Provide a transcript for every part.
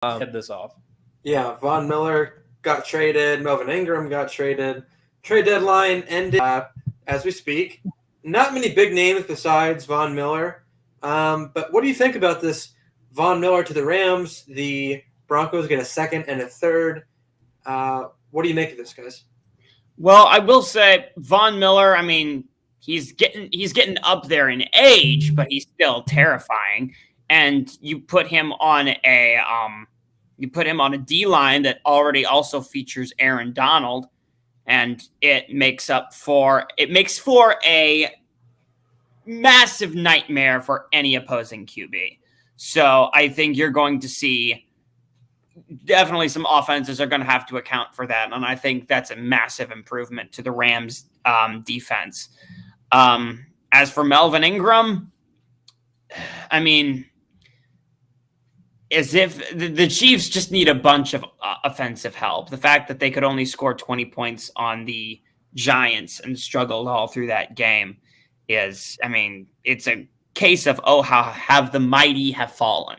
Head this off. Yeah, Von Miller got traded. Melvin Ingram got traded. Trade deadline ended as we speak. Not many big names besides Von Miller. But what do you think about this Von Miller to the Rams? The Broncos get a second and a third. What do you make of this, guys? Well, I will say Von Miller, I mean, he's getting up there in age, but he's still terrifying. And you put him on a D line that already also features Aaron Donald, and it makes for a massive nightmare for any opposing QB. So I think you're going to see definitely some offenses are going to have to account for that. And I think that's a massive improvement to the Rams defense. As for Melvin Ingram, I mean, as if the Chiefs just need a bunch of offensive help. The fact that they could only score 20 points on the Giants and struggled all through that game is, I mean, it's a case of, oh, how have the mighty have fallen.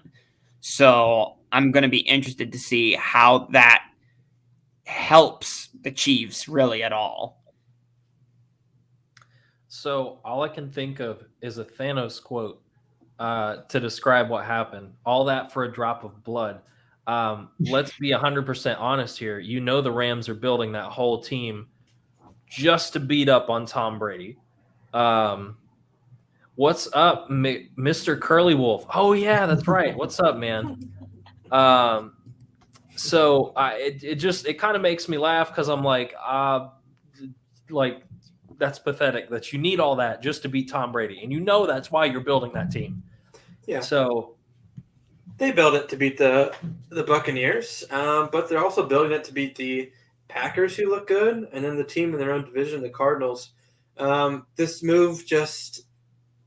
So I'm going to be interested to see how that helps the Chiefs really at all. So all I can think of is a Thanos quote to describe what happened. All that for a drop of blood. Let's be 100% honest here. You know the Rams are building that whole team just to beat up on Tom Brady. What's up, Mr. Curly Wolf? Oh, yeah, that's right. What's up, man? So it kind of makes me laugh because I'm like that's pathetic that you need all that just to beat Tom Brady. And you know that's why you're building that team. Yeah. So they build it to beat the Buccaneers, but they're also building it to beat the Packers, who look good, and then the team in their own division, the Cardinals. This move just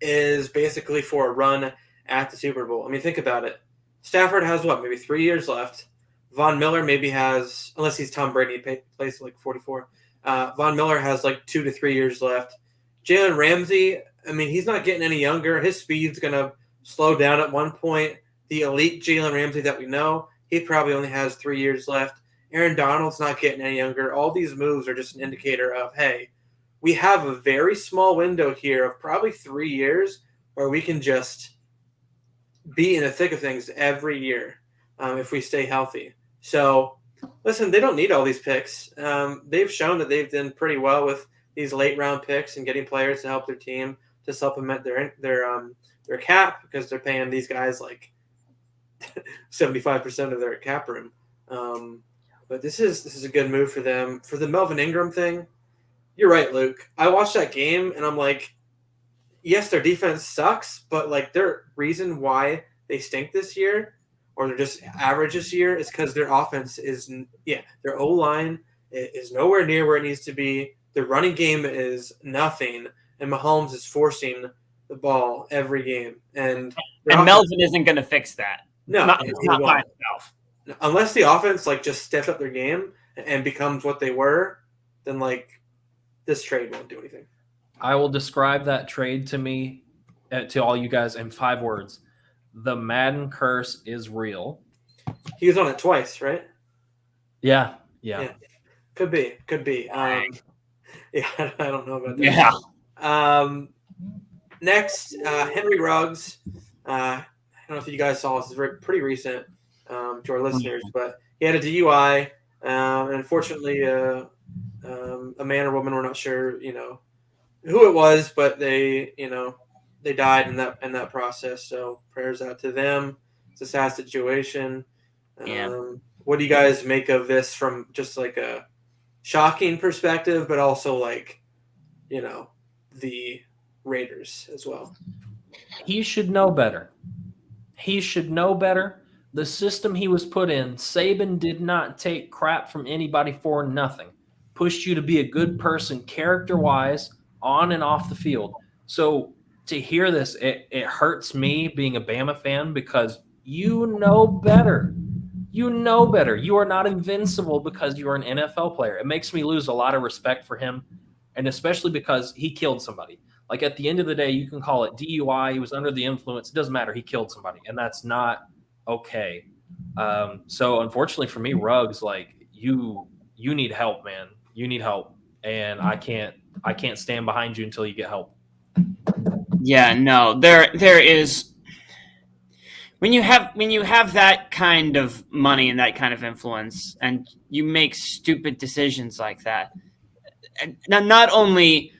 is basically for a run at the Super Bowl. I mean, think about it. Stafford has maybe 3 years left. Von Miller maybe has, unless he's Tom Brady, plays like 44. Von Miller has like 2 to 3 years left. Jalen Ramsey, I mean, he's not getting any younger. His speed's going to slow down at one point. The elite Jalen Ramsey that we know, he probably only has 3 years left. Aaron Donald's not getting any younger. All these moves are just an indicator of, hey, we have a very small window here of probably 3 years where we can just be in the thick of things every year if we stay healthy. So, listen, they don't need all these picks. They've shown that they've done pretty well with these late round picks and getting players to help their team to supplement their cap because they're paying these guys like 75% of their cap room. But this is a good move for them. For the Melvin Ingram thing, you're right, Luke. I watched that game and I'm like, yes, their defense sucks, but like their reason why they stink this year or they're just average this year is because their offense is, their O-line is nowhere near where it needs to be. Their running game is nothing, and Mahomes is forcing the ball every game. And Melvin isn't going to fix that. No, not by himself. Unless the offense like just steps up their game and becomes what they were, then like this trade won't do anything. I will describe that trade to all you guys in 5 words. The Madden curse is real. He was on it twice, right? Yeah. Could be. I don't know about that. Yeah. Next, Henry Ruggs. I don't know if you guys saw this. It's pretty recent to our listeners, but he had a DUI. And unfortunately, a man or woman, we're not sure, who it was, but they died in that process. So prayers out to them. It's a sad situation. What do you guys make of this from just like a shocking perspective, but also like, the Raiders as well? He should know better. The system he was put in, Saban did not take crap from anybody for nothing. Pushed you to be a good person character-wise, on and off the field. So to hear this, it hurts me being a Bama fan because you know better. You know better. You are not invincible because you are an NFL player. It makes me lose a lot of respect for him, and especially because he killed somebody. Like at the end of the day, you can call it DUI. He was under the influence. It doesn't matter. He killed somebody, and that's not okay. So unfortunately for me, Ruggs, like you need help, man. You need help, and I can't stand behind you until you get help. Yeah, no, there is when you have that kind of money and that kind of influence, and you make stupid decisions like that, and not only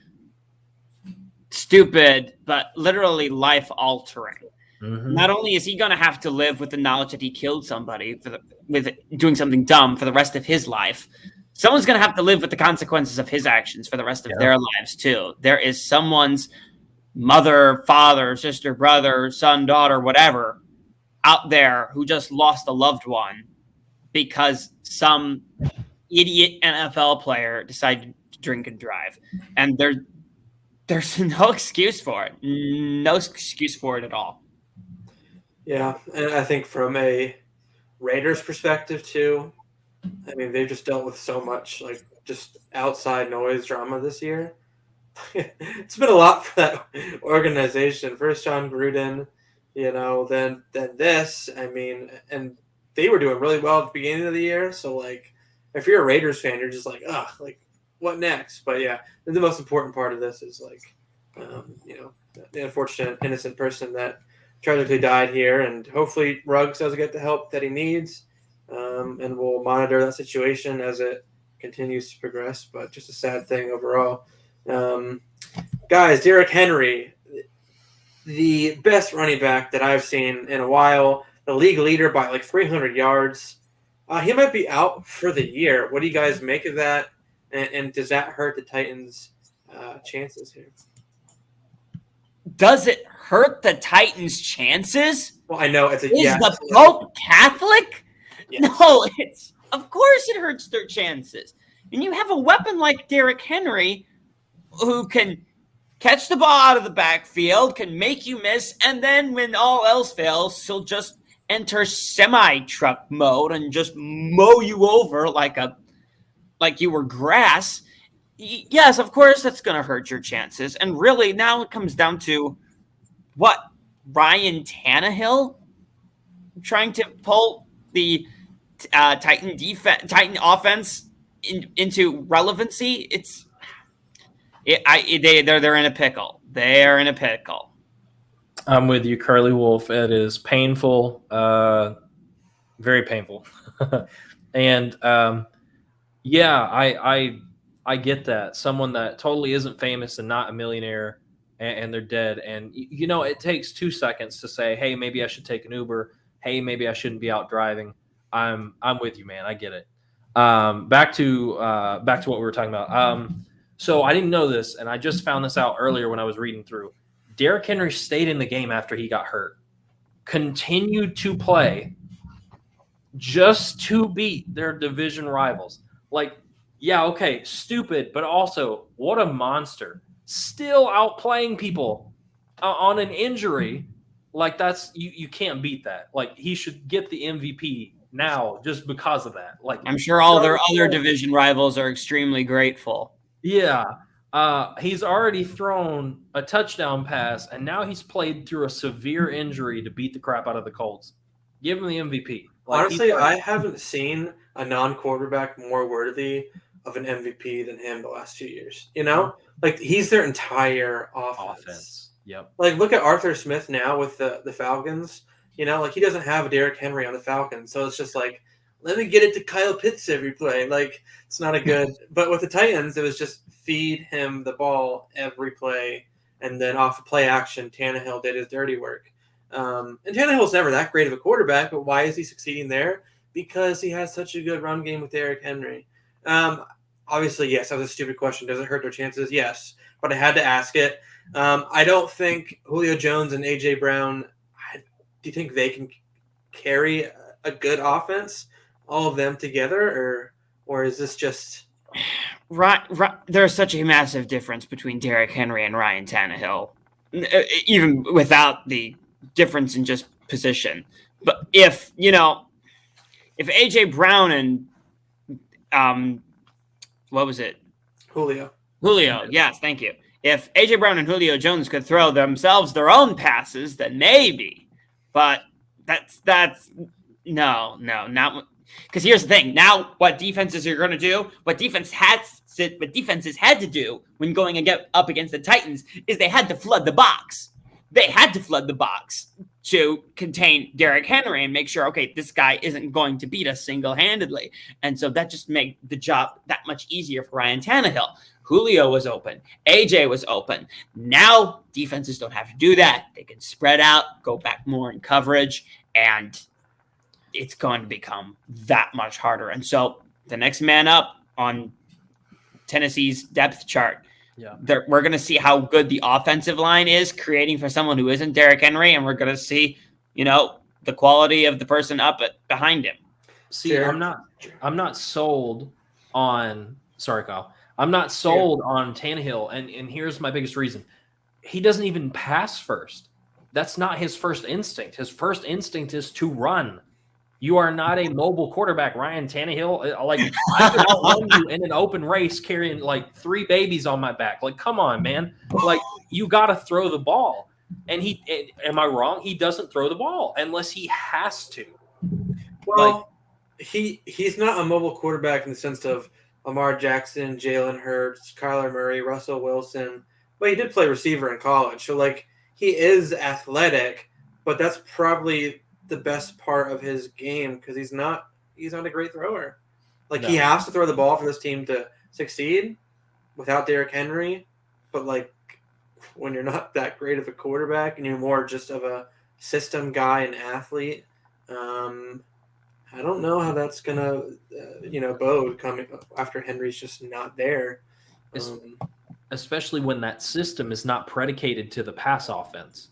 stupid but literally life altering. Mm-hmm. Not only is he going to have to live with the knowledge that he killed somebody with doing something dumb for the rest of his life, someone's going to have to live with the consequences of his actions for the rest of their lives too. There is someone's mother, father, sister, brother, son, daughter, whatever, out there who just lost a loved one because some idiot NFL player decided to drink and drive. And there's no excuse for it. No excuse for it at all. Yeah, and I think from a Raiders perspective too, I mean, they've just dealt with so much like just outside noise drama this year. It's been a lot for that organization. First John Gruden, then this. I mean, and they were doing really well at the beginning of the year. So like, if you're a Raiders fan, you're just like, ugh, like what next? But yeah, the most important part of this is like, the unfortunate innocent person that tragically died here, and hopefully Ruggs does get the help that he needs, and we'll monitor that situation as it continues to progress. But just a sad thing overall. Guys, Derrick Henry, the best running back that I've seen in a while, the league leader by like 300 yards. He might be out for the year. What do you guys make of that? And does that hurt the Titans' chances here? Does it hurt the Titans' chances? Well, I know it's a Is yes. the Pope Catholic? Yes. No, of course it hurts their chances. And you have a weapon like Derrick Henry who can catch the ball out of the backfield, can make you miss, and then when all else fails, he'll just enter semi-truck mode and just mow you over like you were grass. Yes, of course that's going to hurt your chances. And really, now it comes down to what? Ryan Tannehill trying to pull the Titan offense into relevancy. They're in a pickle. They are in a pickle. I'm with you, Curly Wolf. It is painful, very painful, and I get that. Someone that totally isn't famous and not a millionaire, and they're dead. And it takes 2 seconds to say, "Hey, maybe I should take an Uber. Hey, maybe I shouldn't be out driving." I'm with you, man. I get it. Back to what we were talking about. So I didn't know this, and I just found this out earlier when I was reading through. Derrick Henry stayed in the game after he got hurt, continued to play just to beat their division rivals. Like, yeah, okay, stupid, but also what a monster. Still outplaying people on an injury. Like, that's you can't beat that. Like, he should get the MVP now just because of that. Like, I'm sure all their other division rivals are extremely grateful. Yeah. He's already thrown a touchdown pass, and now he's played through a severe injury to beat the crap out of the Colts. Give him the MVP. Honestly, I haven't seen a non-quarterback more worthy of an MVP than him the last 2 years. Like, he's their entire offense. Yep. Like, look at Arthur Smith now with the Falcons. Like, he doesn't have Derrick Henry on the Falcons, so it's just like, let me get it to Kyle Pitts every play. Like, it's not a good – but with the Titans, it was just feed him the ball every play, and then off of play action, Tannehill did his dirty work. And Tannehill's never that great of a quarterback, but why is he succeeding there? Because he has such a good run game with Derrick Henry. Obviously, yes, that was a stupid question. Does it hurt their chances? Yes, but I had to ask it. I don't think Julio Jones and A.J. Brown – do you think they can carry a good offense, all of them together, or is this just right? There's such a massive difference between Derrick Henry and Ryan Tannehill, even without the difference in just position. But if AJ Brown and what was it? Julio, yes, thank you. If AJ Brown and Julio Jones could throw themselves their own passes, then maybe. But that's No, not because here's the thing. Now, what defenses are going to do? What defenses had to do when going up against the Titans is they had to flood the box. They had to flood the box to contain Derrick Henry and make sure, okay, this guy isn't going to beat us single-handedly. And so that just made the job that much easier for Ryan Tannehill. Julio was open. AJ was open. Now defenses don't have to do that. They can spread out, go back more in coverage, and it's going to become that much harder. And so the next man up on Tennessee's depth chart, we're going to see how good the offensive line is creating for someone who isn't Derrick Henry, and we're going to see, the quality of the person up behind him. See, sure. I'm not sold on. Sorry, Kyle. I'm not sold on Tannehill, and here's my biggest reason: he doesn't even pass first. That's not his first instinct. His first instinct is to run. You are not a mobile quarterback, Ryan Tannehill. Like, I could outrun you in an open race carrying like 3 babies on my back. Like, come on, man. Like, you got to throw the ball. And am I wrong? He doesn't throw the ball unless he has to. Well, he's not a mobile quarterback in the sense of Lamar Jackson, Jalen Hurts, Kyler Murray, Russell Wilson. But he did play receiver in college. So, like, he is athletic, but that's probably the best part of his game because he's not a great thrower. Like, he has to throw the ball for this team to succeed without Derrick Henry. But, like, when you're not that great of a quarterback and you're more just of a system guy and athlete, I don't know how that's going to, bode coming after Henry's just not there. Especially when that system is not predicated to the pass offense.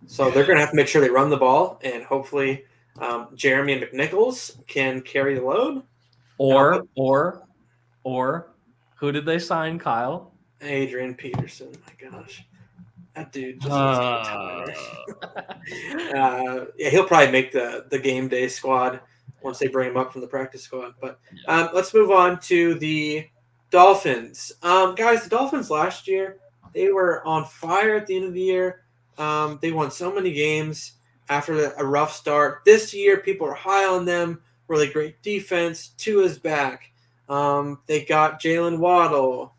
So they're going to have to make sure they run the ball, and hopefully Jeremy McNichols can carry the load. Or who did they sign, Kyle? Adrian Peterson. My gosh. That dude just he'll probably make the game day squad once they bring him up from the practice squad. But let's move on to the Dolphins. Guys, the Dolphins last year, they were on fire at the end of the year. They won so many games after a rough start. This year, people are high on them. Really great defense. Tua's back. They got Jalen Waddle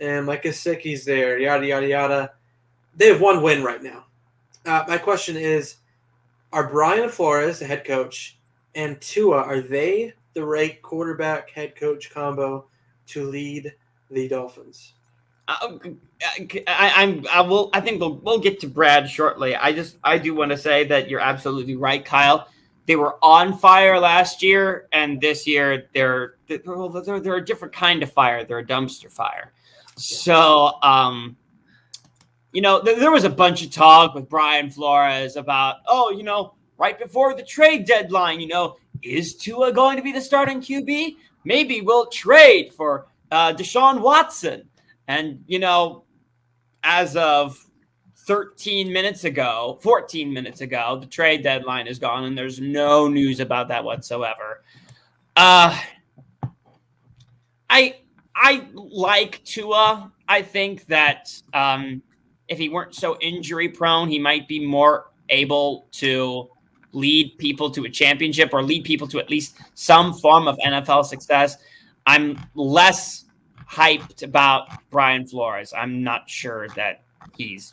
and Mike Gesicki's there, yada, yada, yada. They have one win right now. My question is, are Brian Flores, the head coach, and Tua, are they the right quarterback head coach combo to lead the Dolphins? I think we'll get to Brad shortly. I do want to say that you're absolutely right, Kyle. They were on fire last year, and this year they're a different kind of fire. They're a dumpster fire. So, there was a bunch of talk with Brian Flores about, right before the trade deadline, is Tua going to be the starting QB? Maybe we'll trade for Deshaun Watson. And, as of 14 minutes ago, the trade deadline is gone, and there's no news about that whatsoever. I like Tua. I think that if he weren't so injury prone, he might be more able to lead people to a championship or lead people to at least some form of NFL success. I'm less hyped about Brian Flores. I'm not sure that he's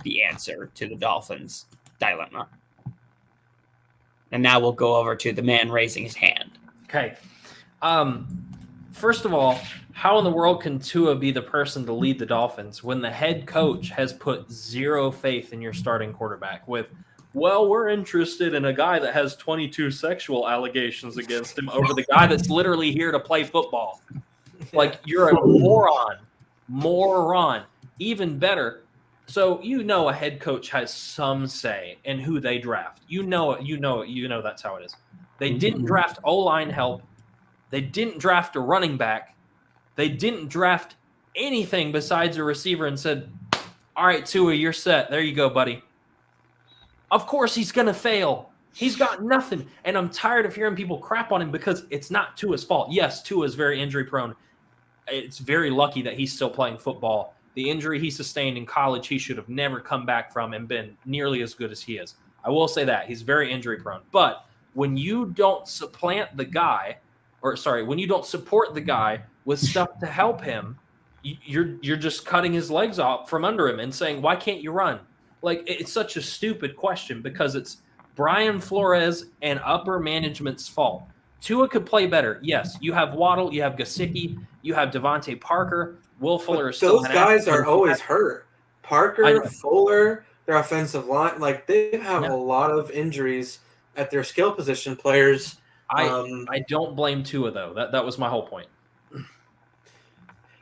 the answer to the Dolphins' dilemma. And now we'll go over to the man raising his hand. Okay. First of all, how in the world can Tua be the person to lead the Dolphins when the head coach has put zero faith in your starting quarterback with, well, we're interested in a guy that has 22 sexual allegations against him over the guy that's literally here to play football? Like, you're a moron. Even better. So a head coach has some say in who they draft. You know that's how it is. They didn't draft O-line help. They didn't draft a running back. They didn't draft anything besides a receiver and said, all right, Tua, you're set. There you go, buddy. Of course he's going to fail. He's got nothing. And I'm tired of hearing people crap on him because it's not Tua's fault. Yes, Tua is very injury prone. It's very lucky that he's still playing football. The injury he sustained in college, he should have never come back from and been nearly as good as he is. I will say that. He's very injury prone. But when you don't supplant the guy, when you don't support the guy with stuff to help him, you're just cutting his legs off from under him and saying, why can't you run? Like, it's such a stupid question because it's Brian Flores and upper management's fault. Tua could play better. Yes, you have Waddle, you have Gesicki, you have Devontae Parker. Will Fuller is still those guys are always hurt. Parker, Fuller, their offensive line, like they have a lot of injuries at their skill position players. I don't blame Tua though. That was my whole point.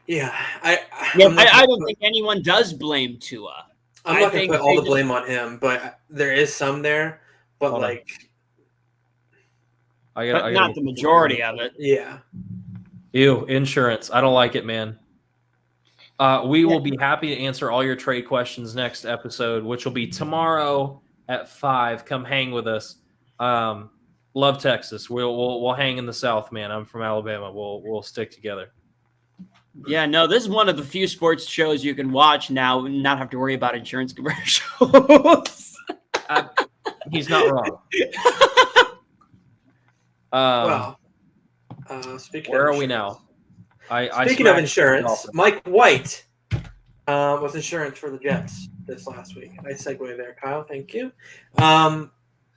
Yeah, I don't think anyone does blame Tua. I'm not going to put all the blame on him, but there is some there. But not the majority of it. Yeah. Ew, insurance. I don't like it, man. We will be happy to answer all your trade questions next episode, which will be tomorrow at 5. Come hang with us. Love Texas. We'll hang in the South, man. I'm from Alabama. We'll stick together. Yeah, no, this is one of the few sports shows you can watch now and not have to worry about insurance commercials. He's not wrong. Where are we now? Speaking of insurance, Mike White was insurance for the Jets this last week. Nice segue there, Kyle. Thank you.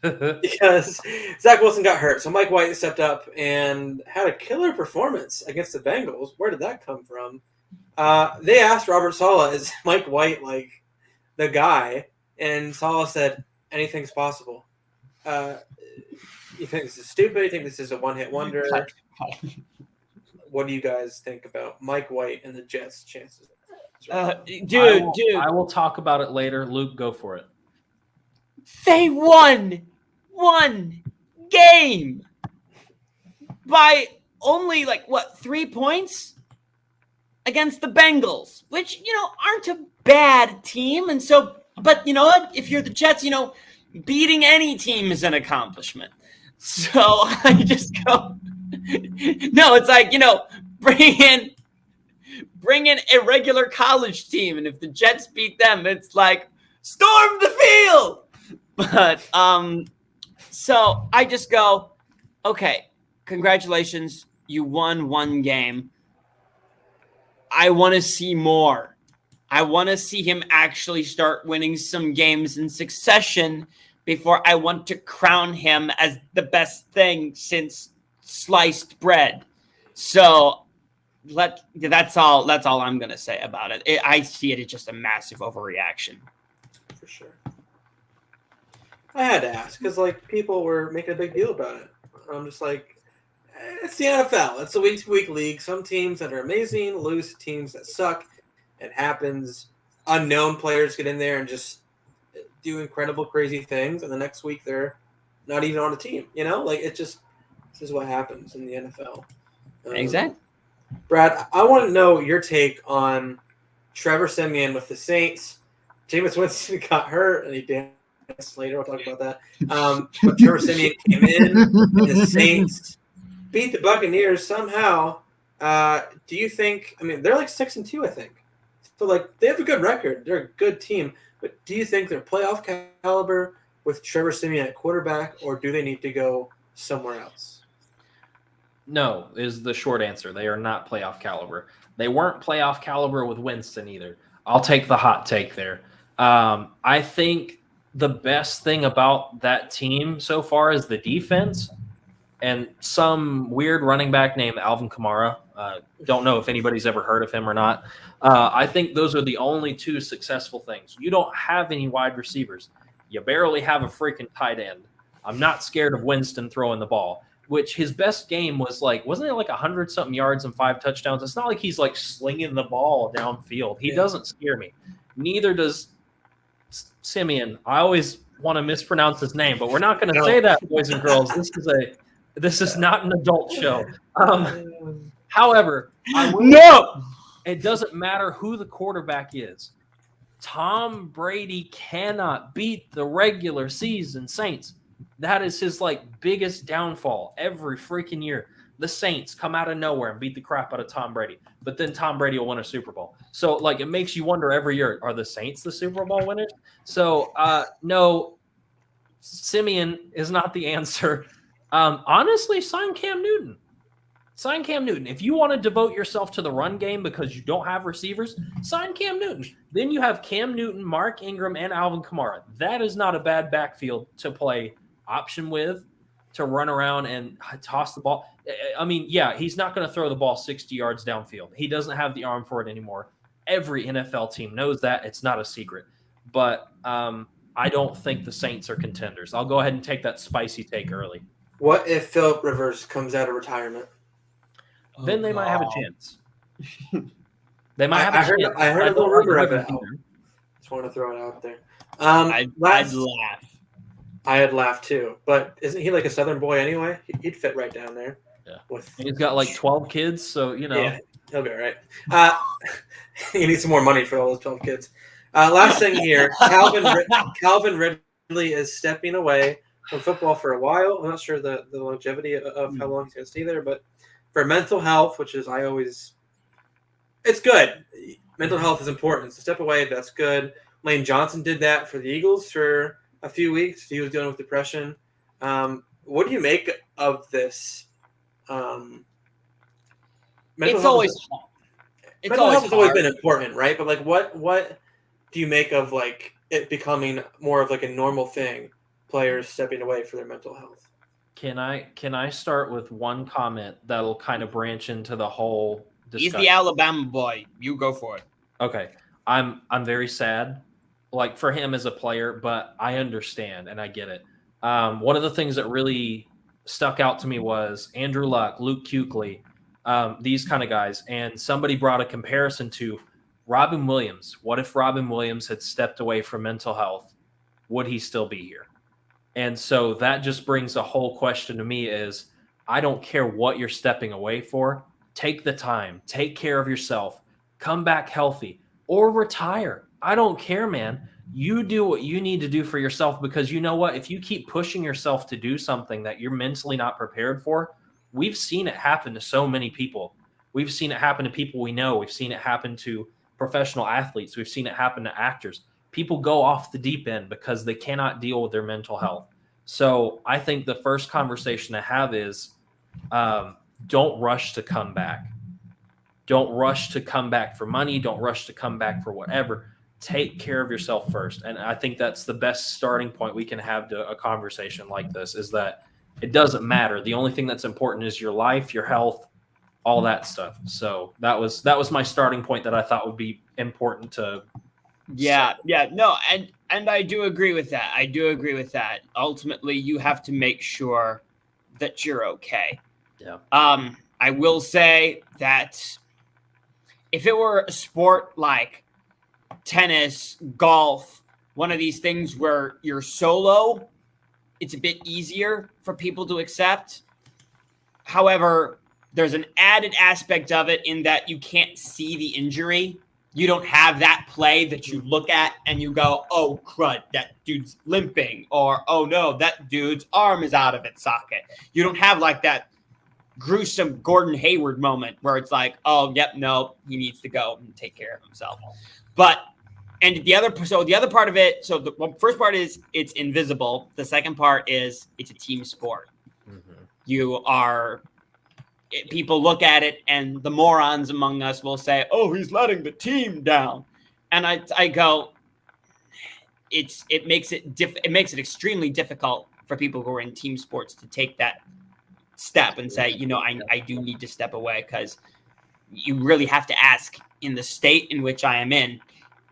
Because Zach Wilson got hurt. So Mike White stepped up and had a killer performance against the Bengals. Where did that come from? They asked Robert Saleh, is Mike White like the guy? And Saleh said, anything's possible. You think this is stupid? You think this is a one-hit wonder? What do you guys think about Mike White and the Jets' chances? Dude. I will talk about it later. Luke, go for it. They won one game by only 3 points against the Bengals, which, aren't a bad team. And so, but you know what? If you're the Jets, beating any team is an accomplishment. So I just go, no, it's like, bring in a regular college team. And if the Jets beat them, it's like, storm the field. But so I just go, okay, congratulations. You won one game. I want to see more. I want to see him actually start winning some games in succession before I want to crown him as the best thing since sliced bread. So that's all I'm going to say about it. I see it as just a massive overreaction. For sure. I had to ask because people were making a big deal about it. I'm just like, it's the NFL. It's a week-to-week league. Some teams that are amazing lose to teams that suck. It happens. Unknown players get in there and just do incredible, crazy things, and the next week they're not even on a team. This is what happens in the NFL. Exactly. Brad, I want to know your take on Trevor Siemian with the Saints. Jameis Winston got hurt, and he danced later. We'll talk about that. But Trevor Siemian came in, and the Saints beat the Buccaneers somehow. Do you think – they're 6-2, I think. So, they have a good record. They're a good team. But do you think they're playoff caliber with Trevor Siemian at quarterback, or do they need to go somewhere else? No, is the short answer. They are not playoff caliber. They weren't playoff caliber with Winston either. I'll take the hot take there. I think the best thing about that team so far is the defense and some weird running back named Alvin Kamara. Don't know if anybody's ever heard of him or not. I think those are the only two successful things. You don't have any wide receivers. You barely have a freaking tight end. I'm not scared of Winston throwing the ball, which his best game was wasn't it 100-something yards and 5 touchdowns? It's not like he's slinging the ball downfield. He doesn't scare me. Neither does Siemian. I always want to mispronounce his name, but we're not going to say that, boys and girls. This is not an adult show. However, it doesn't matter who the quarterback is. Tom Brady cannot beat the regular season Saints. That is his biggest downfall every freaking year. The Saints come out of nowhere and beat the crap out of Tom Brady, but then Tom Brady will win a Super Bowl. So it makes you wonder every year, are the Saints the Super Bowl winners? So no, Simeon is not the answer. Honestly, sign Cam Newton. Sign Cam Newton. If you want to devote yourself to the run game because you don't have receivers, sign Cam Newton. Then you have Cam Newton, Mark Ingram, and Alvin Kamara. That is not a bad backfield to play option with, to run around and toss the ball. I mean, yeah, he's not going to throw the ball 60 yards downfield. He doesn't have the arm for it anymore. Every NFL team knows that. It's not a secret. But I don't think the Saints are contenders. I'll go ahead and take that spicy take early. What if Philip Rivers comes out of retirement? Then they might have a chance. They might have a chance. I heard a little rumor of it. Just want to throw it out there. I'd laugh. I'd laugh too. But isn't he like a Southern boy anyway? He'd fit right down there. Yeah. He's got like 12 kids, so Yeah, he'll be all right. He needs some more money for all those 12 kids. Last thing here, Calvin Ridley is stepping away from football for a while. I'm not sure the longevity of how long he's going to stay there, but for mental health, which is it's good. Mental health is important. So step away, that's good. Lane Johnson did that for the Eagles for a few weeks. He was dealing with depression. What do you make of this? Mental health has always been important, right? But like, what do you make of like it becoming more of like a normal thing? Players stepping away for their mental health. Can I start with one comment that'll kind of branch into the whole discussion? He's the Alabama boy. You go for it. Okay. I'm very sad, like for him as a player, but I understand and I get it. One of the things that really stuck out to me was Andrew Luck, Luke Kuechly, these kind of guys. And somebody brought a comparison to Robin Williams. What if Robin Williams had stepped away from mental health? Would he still be here? And so that just brings a whole question to me is, I don't care what you're stepping away for. Take the time. Take care of yourself. Come back healthy or retire. I don't care, man. You do what you need to do for yourself, because you know what? If you keep pushing yourself to do something that you're mentally not prepared for, we've seen it happen to so many people. We've seen it happen to people we know. We've seen it happen to professional athletes. We've seen it happen to actors. People go off the deep end because they cannot deal with their mental health. So I think the first conversation to have is don't rush to come back. Don't rush to come back for money. Don't rush to come back for whatever. Take care of yourself first. And I think that's the best starting point we can have to a conversation like this, is that it doesn't matter. The only thing that's important is your life, your health, all that stuff. So that was my starting point that I thought would be important to. No, and I do agree with that. Ultimately, you have to make sure that you're okay. Yeah. I will say that if it were a sport like tennis, golf, one of these things where you're solo, it's a bit easier for people to accept. However, there's an added aspect of it in that you can't see the injury. You don't have that play that you look at and you go, oh, crud, that dude's limping. Or, oh, no, that dude's arm is out of its socket. You don't have like that gruesome Gordon Hayward moment where it's like, oh, yep, no, he needs to go and take care of himself. But, and the other part of it, so the first part is it's invisible. The second part is it's a team sport. Mm-hmm. People look at it and the morons among us will say, oh, he's letting the team down. And I go, it makes it extremely difficult for people who are in team sports to take that step and say, I do need to step away, because you really have to ask, in the state in which I am in,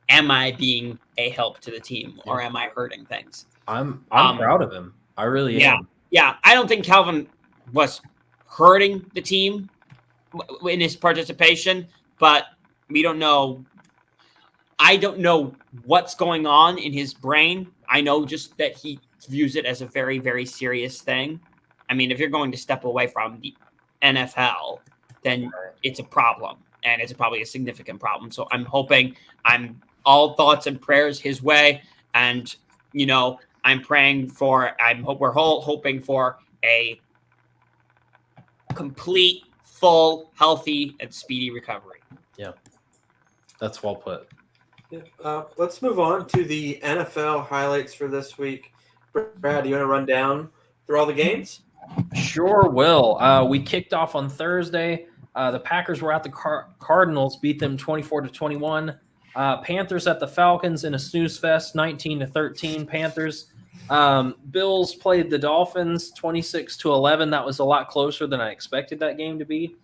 am I being a help to the team or am I hurting things? I'm proud of him. I really am. Yeah. I don't think Calvin was hurting the team in his participation, but we don't know. I don't know what's going on in his brain. I know just that he views it as a very, very serious thing. I mean, if you're going to step away from the NFL, then it's a problem, and it's probably a significant problem. So I'm all thoughts and prayers his way. And, we're hoping for a complete, full, healthy, and speedy recovery. Yeah, that's well put. Yeah. Let's move on to the NFL highlights for this week. Brad, do you want to run down through all the games? Sure will. We kicked off on Thursday. The Packers were at the Cardinals, beat them 24-21. Panthers at the Falcons in a snooze fest, 19-13 Panthers. Bills played the Dolphins 26-11. That was a lot closer than I expected that game to be.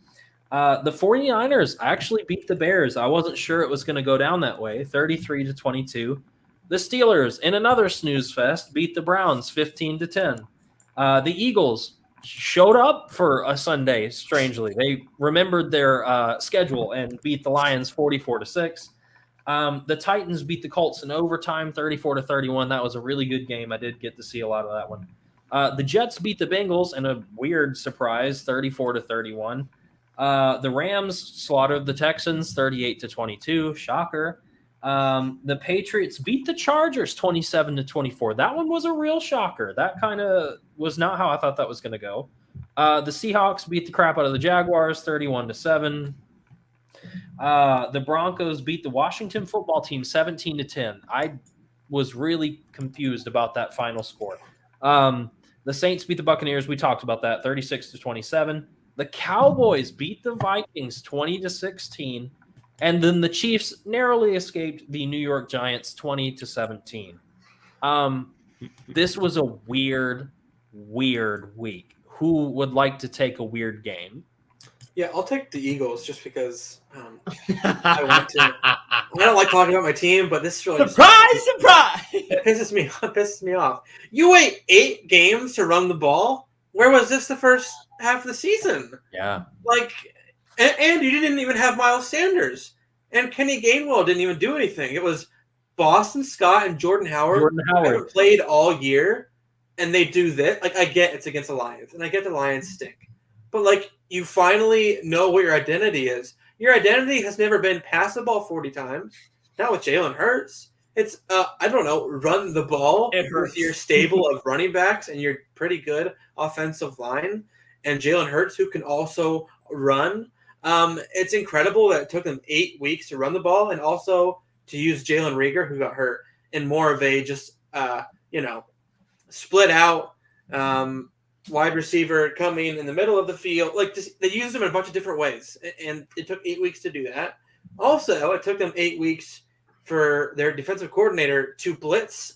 The 49ers actually beat the Bears. I wasn't sure it was going to go down that way, 33-22. The Steelers, in another snooze fest, beat the Browns 15-10. The Eagles showed up for a Sunday, strangely. They remembered their schedule and beat the Lions 44-6. The Titans beat the Colts in overtime 34-31. That was a really good game. I did get to see a lot of that one. The Jets beat the Bengals in a weird surprise 34-31. The Rams slaughtered the Texans 38-22. Shocker. The Patriots beat the Chargers 27-24. That one was a real shocker. That kind of was not how I thought that was going to go. The Seahawks beat the crap out of the Jaguars 31-7. The Broncos beat the Washington football team 17-10. I was really confused about that final score. The Saints beat the Buccaneers. We talked about that 36-27. The Cowboys beat the Vikings 20-16. And then the Chiefs narrowly escaped the New York Giants 20-17. This was a weird week. Who would like to take a weird game? Yeah, I'll take the Eagles just because I want to. I don't like talking about my team, but this is really surprise! It pisses me off. You wait 8 games to run the ball. Where was this the first half of the season? Yeah, and you didn't even have Miles Sanders, and Kenny Gainwell didn't even do anything. It was Boston Scott and Jordan Howard. Haven't played all year, and they do this. I get it's against the Lions, and I get the Lions stink, but you finally know what your identity is. Your identity has never been pass the ball 40 times. Not with Jalen Hurts. It's run the ball with your stable of running backs and your pretty good offensive line, and Jalen Hurts who can also run. It's incredible that it took them 8 weeks to run the ball and also to use Jalen Reagor, who got hurt, in more of a just split out wide receiver coming in the middle of the field. They used him in a bunch of different ways, and it took 8 weeks to do that. Also, it took them 8 weeks for their defensive coordinator to blitz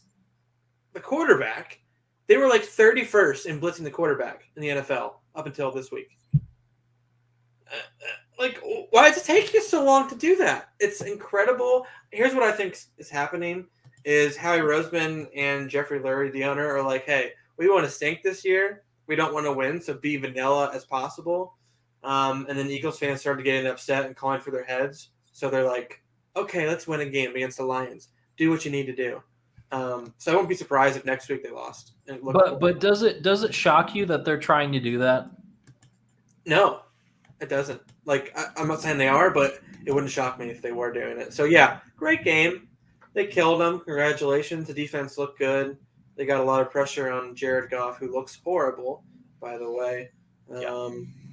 the quarterback. They were 31st in blitzing the quarterback in the NFL up until this week. Why does it take you so long to do that? It's incredible. Here's what I think is happening is Howie Roseman and Jeffrey Lurie, the owner, are like, hey, we want to stink this year. We don't want to win, so be vanilla as possible. And then Eagles fans started getting upset and calling for their heads. So they're like, okay, let's win a game against the Lions. Do what you need to do. So I won't be surprised if next week they lost. But does it shock you that they're trying to do that? No, it doesn't. I'm not saying they are, but it wouldn't shock me if they were doing it. So yeah, great game. They killed them. Congratulations. The defense looked good. They got a lot of pressure on Jared Goff, who looks horrible, by the way.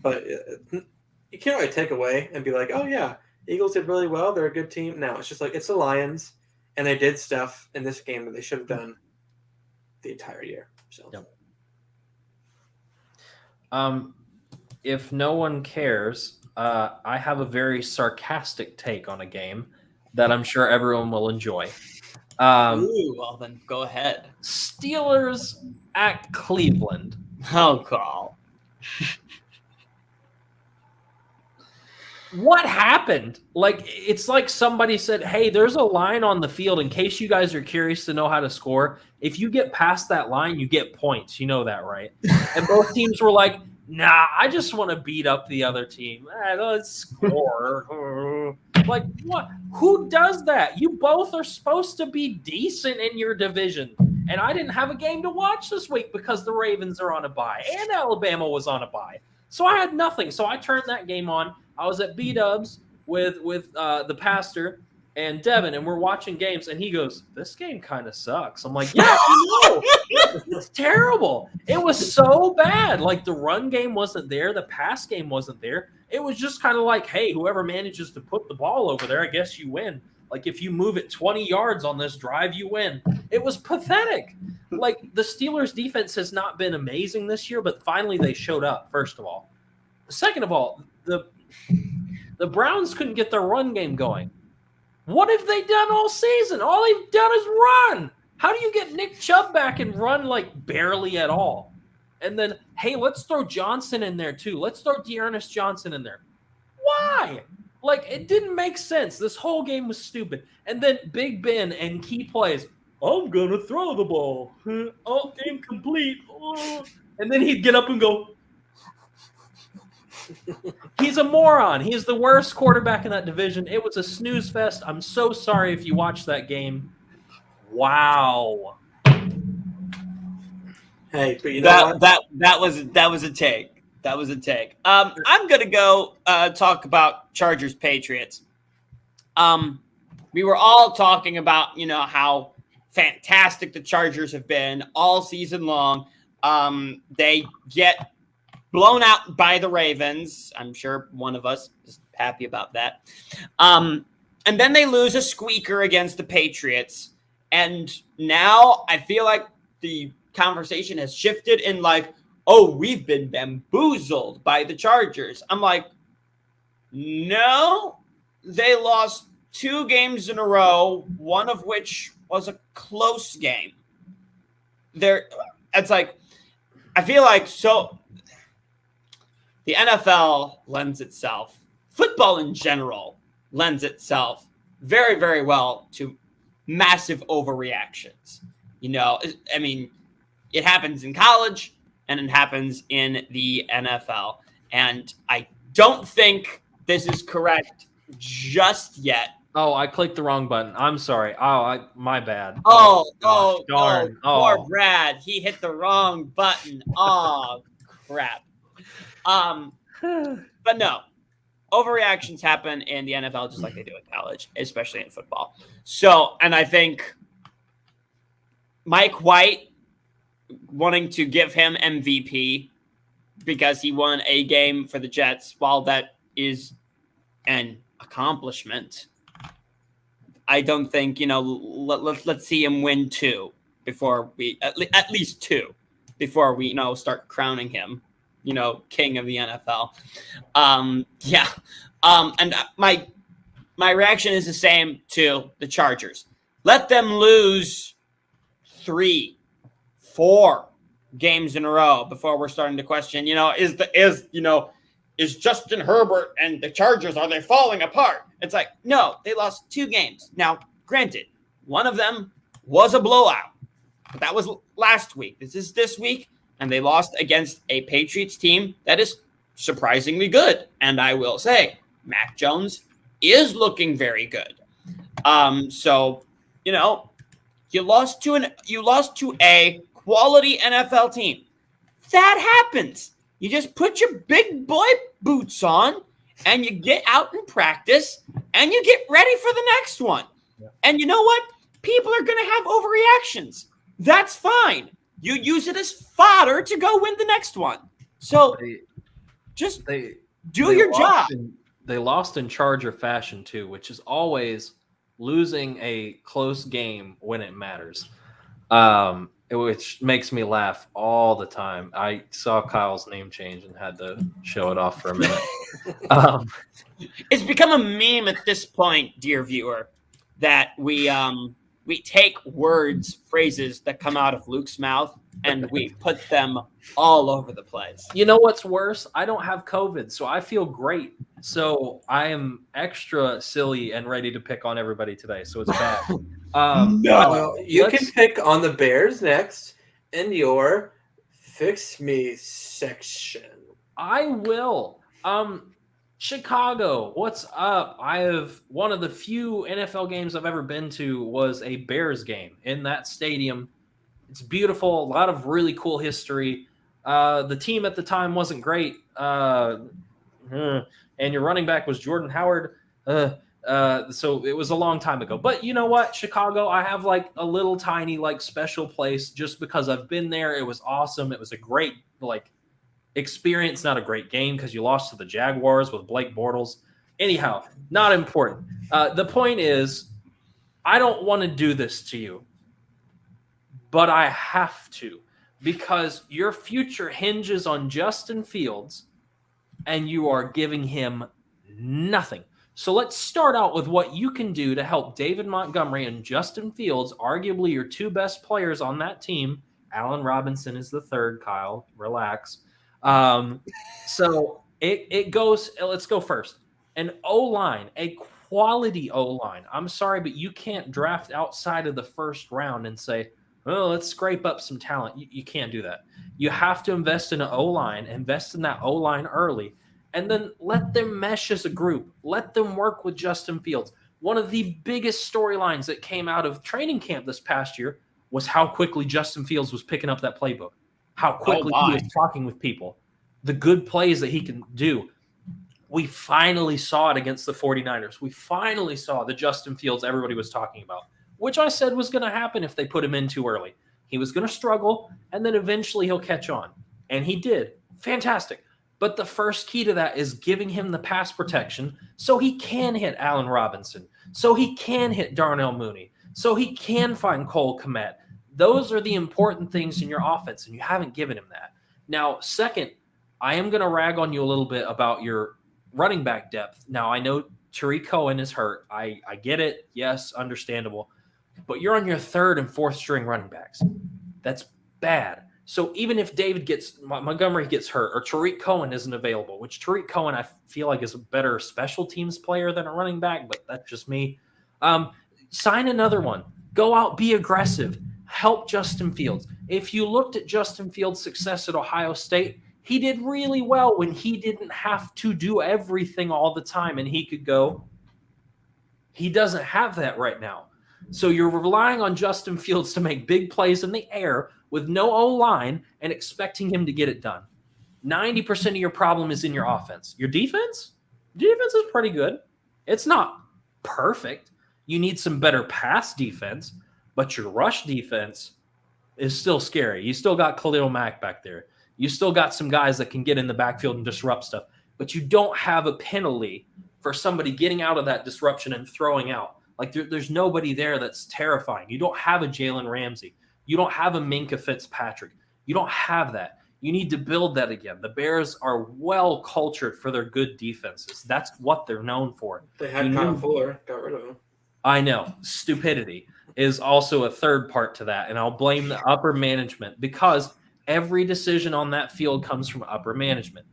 But you can't really take away and be like, oh yeah, Eagles did really well. They're a good team. No, it's just it's the Lions, and they did stuff in this game that they should have done the entire year. So, if no one cares, I have a very sarcastic take on a game that I'm sure everyone will enjoy. Well, then go ahead. Steelers at Cleveland. Oh, God. What happened? It's like somebody said, hey, there's a line on the field in case you guys are curious to know how to score. If you get past that line, you get points. You know that, right? And both teams were like, nah, I just want to beat up the other team. Let's score. What? Who does that? You both are supposed to be decent in your division. And I didn't have a game to watch this week because the Ravens are on a bye and Alabama was on a bye. So I had nothing. So I turned that game on. I was at B-Dubs with the pastor and Devin, and we're watching games, and he goes, this game kind of sucks. I'm like, yeah, I know. It's terrible. It was so bad. The run game wasn't there. The pass game wasn't there. It was just kind of like, hey, whoever manages to put the ball over there, I guess you win. Like, if you move it 20 yards on this drive, you win. It was pathetic. Like, the Steelers' defense has not been amazing this year, but finally they showed up, first of all. Second of all, the Browns couldn't get their run game going. What have they done all season? All they've done is run. How do you get Nick Chubb back and run, like, barely at all? And then, hey, let's throw Johnson in there too. Let's throw Dearness Johnson in there. Why? Like, it didn't make sense. This whole game was stupid. And then Big Ben and key plays. I'm going to throw the ball. Oh, incomplete. Oh. And then he'd get up and go. He's a moron. He's the worst quarterback in that division. It was a snooze fest. I'm so sorry if you watched that game. Wow. Hey, but you know that was a take. That was a take. I'm gonna go talk about Chargers Patriots. We were all talking about how fantastic the Chargers have been all season long. They get blown out by the Ravens. I'm sure one of us is happy about that. And then they lose a squeaker against the Patriots. And now I feel like the conversation has shifted in like, oh, we've been bamboozled by the Chargers. I'm like, no, they lost 2 games in a row, one of which was a close game. It's like, I feel like the NFL lends itself, football in general lends itself very, very well to massive overreactions. I mean, it happens in college and it happens in the NFL. And I don't think this is correct just yet. Oh, I clicked the wrong button. I'm sorry. My bad. Darn. Poor Brad. He hit the wrong button. Oh, crap. But no, overreactions happen in the NFL just like they do in college, especially in football. So, and I think Mike White wanting to give him MVP because he won a game for the Jets, while that is an accomplishment, I don't think, let's see him win 2 before we, at least 2 before we, start crowning him, king of the NFL. And my reaction is the same to the Chargers. Let them lose 3, 4 games in a row before we're starting to question, is Justin Herbert and the Chargers, are they falling apart? It's like, no, they lost 2 games. Now, granted, one of them was a blowout, but that was last week. This is this week, and they lost against a Patriots team that is surprisingly good. And I will say, Mac Jones is looking very good. So, you lost to a quality NFL team. That happens. You just put your big boy boots on and you get out and practice and you get ready for the next one. Yeah. And you know what? People are going to have overreactions. That's fine. You use it as fodder to go win the next one. So do your job. They lost in Charger fashion too, which is always losing a close game when it matters. Which makes me laugh all the time. I saw Kyle's name change and had to show it off for a minute. It's become a meme at this point, dear viewer, that we take phrases that come out of Luke's mouth, and we put them all over the place. You know what's worse? I don't have COVID, so I feel great. So I am extra silly and ready to pick on everybody today. So it's bad. You can pick on the Bears next in your Fix Me section. I will. Chicago, what's up? I have one of the few NFL games I've ever been to was a Bears game in that stadium. It's beautiful, a lot of really cool history. The team at the time wasn't great. And your running back was Jordan Howard. So it was a long time ago. But you know what? Chicago, I have like a little tiny like special place just because I've been there. It was awesome. It was a great experience, not a great game because you lost to the Jaguars with Blake Bortles. Anyhow, not important. The point is I don't want to do this to you, but I have to, because your future hinges on Justin Fields, and you are giving him nothing. So let's start out with what you can do to help David Montgomery and Justin Fields, arguably your two best players on that team. Allen Robinson is the third, Kyle. Relax. So it goes, let's go first. An O-line, a quality O-line. I'm sorry, but you can't draft outside of the first round and say, oh, let's scrape up some talent. You can't do that. You have to invest in an O-line, invest in that O-line early, and then let them mesh as a group. Let them work with Justin Fields. One of the biggest storylines that came out of training camp this past year was how quickly Justin Fields was picking up that playbook, how quickly he was talking with people, the good plays that he can do. We finally saw it against the 49ers. We finally saw the Justin Fields everybody was talking about, which I said was going to happen if they put him in too early. He was going to struggle, and then eventually he'll catch on. And he did. Fantastic. But the first key to that is giving him the pass protection so he can hit Allen Robinson, so he can hit Darnell Mooney, so he can find Cole Kmet. Those are the important things in your offense, and you haven't given him that. Now, second, I am going to rag on you a little bit about your running back depth. Now, I know Tariq Cohen is hurt. I get it. Yes, understandable. But you're on your third and fourth string running backs. That's bad. So even if Montgomery gets hurt or Tariq Cohen isn't available, which Tariq Cohen I feel like is a better special teams player than a running back, but that's just me. Sign another one. Go out, be aggressive. Help Justin Fields. If you looked at Justin Fields' success at Ohio State, he did really well when he didn't have to do everything all the time and he could go. He doesn't have that right now. So you're relying on Justin Fields to make big plays in the air with no O-line and expecting him to get it done. 90% of your problem is in your offense. Your defense? Defense is pretty good. It's not perfect. You need some better pass defense, but your rush defense is still scary. You still got Khalil Mack back there. You still got some guys that can get in the backfield and disrupt stuff, but you don't have a penalty for somebody getting out of that disruption and throwing out. Like there's nobody there that's terrifying. You don't have a Jalen Ramsey. You don't have a Minkah Fitzpatrick. You don't have that. You need to build that again. The Bears are well cultured for their good defenses. That's what they're known for. They had Kyle Fuller, got rid of him. I know. Stupidity is also a third part to that, and I'll blame the upper management because every decision on that field comes from upper management.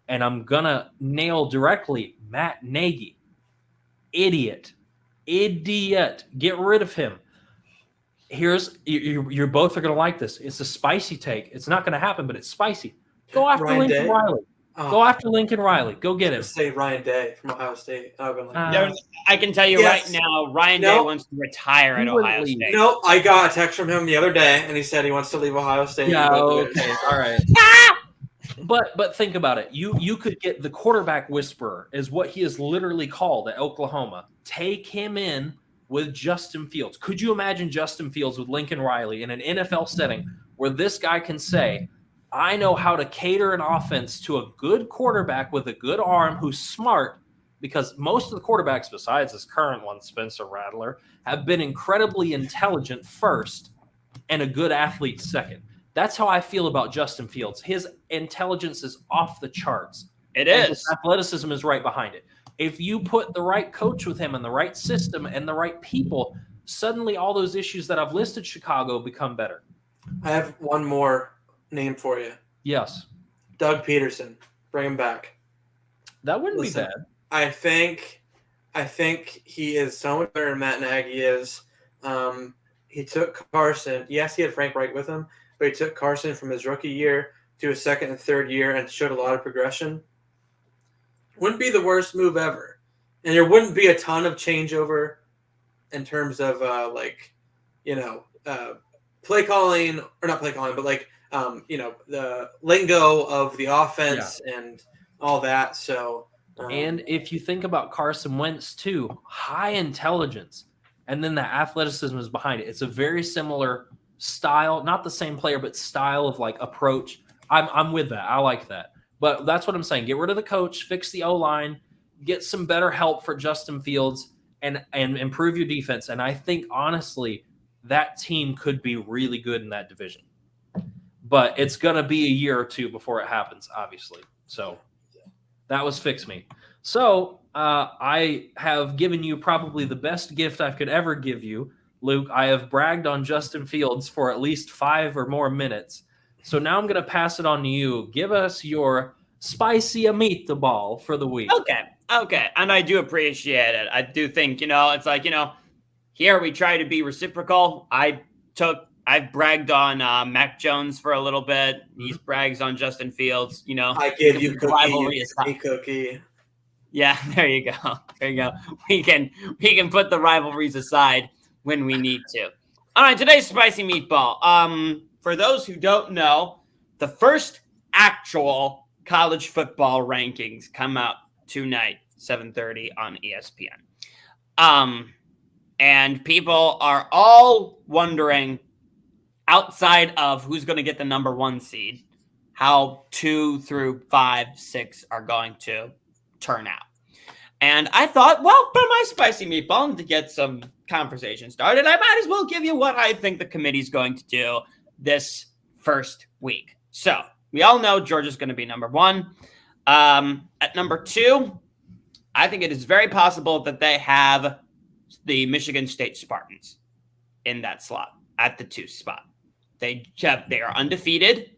And I'm going to nail directly Matt Nagy. Idiot. Get rid of him. You're both are going to like this. It's a spicy take. It's not going to happen, but it's spicy. Go after Lincoln Riley. Go after Lincoln Riley. Go get him. Say Ryan Day from Ohio State. I can tell you right now, Ryan Day wants to retire at Ohio State. No, I got a text from him the other day, and he said he wants to leave Ohio State. Yeah, okay, all right. But think about it. You could get the quarterback whisperer, is what he is literally called at Oklahoma. Take him in with Justin Fields. Could you imagine Justin Fields with Lincoln Riley in an NFL setting where this guy can say, I know how to cater an offense to a good quarterback with a good arm who's smart, because most of the quarterbacks besides this current one, Spencer Rattler, have been incredibly intelligent first and a good athlete second. That's how I feel about Justin Fields. His intelligence is off the charts. It is. His athleticism is right behind it. If you put the right coach with him and the right system and the right people, suddenly all those issues that I've listed Chicago become better. I have one more name for you. Yes. Doug Peterson. Bring him back. That wouldn't be bad. I think he is so much better than Matt Nagy is. He took Carson. Yes, he had Frank Reich with him, but he took Carson from his rookie year to his second and third year and showed a lot of progression. Wouldn't be the worst move ever. And there wouldn't be a ton of changeover in terms of play calling, or not play calling, but the lingo of the offense and all that. So, and if you think about Carson Wentz too, high intelligence, and then the athleticism is behind it. It's a very similar style, not the same player, but style of like approach. I'm with that. I like that. But that's what I'm saying. Get rid of the coach, fix the O-line, get some better help for Justin Fields, and improve your defense. And I think, honestly, that team could be really good in that division. But it's going to be a year or two before it happens, obviously. So that was Fix Me. So I have given you probably the best gift I could ever give you, Luke. I have bragged on Justin Fields for at least 5 or more minutes. So now I'm going to pass it on to you. Give us your spicy meatball for the week. Okay. And I do appreciate it. I do think, it's like, here we try to be reciprocal. I've bragged on Mac Jones for a little bit. He brags on Justin Fields. I give you cookie. Yeah, there you go. We can put the rivalries aside when we need to. All right, today's spicy meatball. For those who don't know, the first actual college football rankings come out tonight, 7:30 on ESPN. And people are all wondering, outside of who's going to get the number 1 seed, how 2 through 5, 6 are going to turn out. And I thought, well, for my spicy meatball, to get some conversation started, I might as well give you what I think the committee's going to do this first week. So we all know Georgia's going to be number 1. At number 2, I think it is very possible that they have the Michigan State Spartans in that slot at the 2 spot. They are undefeated.